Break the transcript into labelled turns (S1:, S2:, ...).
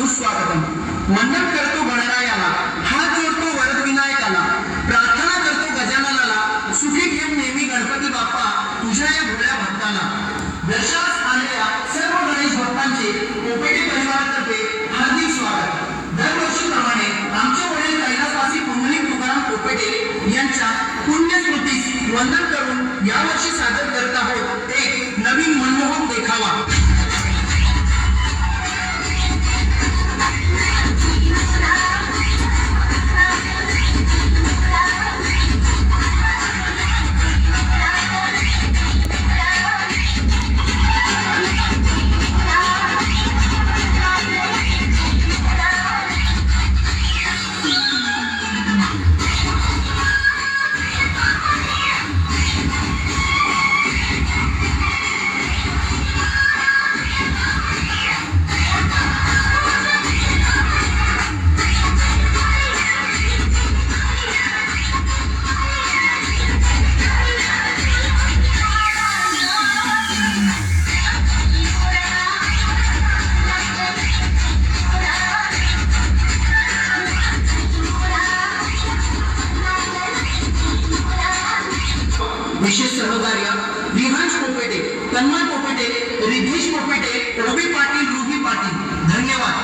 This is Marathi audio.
S1: सुस्वागतम. वंदन करतो गणरायाला, हात जोडतो वरद विनायकाला, प्रार्थना करतो गजाननाला, सुखी घेऊन नेहमी गणपती बाप्पा तुझ्या या भोळ्या भक्ताला. दर्शनास आलेल्या सर्व गणेश भक्तांचे कोपेटे परिवारातर्फे हार्दिक स्वागत. दरवर्षीप्रमाणे आमचे वडील कैलासवासी पुंडलिक तुकाराम कोपेटे यांच्या पुण्यस्मृतीस वंदन करून यावर्षी सादर करत आहोत एक नवीन मनमोहक देखावा. विशेष सहकार्य विहांश कोपेटे, तन्मय कोपेटे, रिद्धेश कोपेटे, रवी पाटील, रुबी पाटील. धन्यवाद.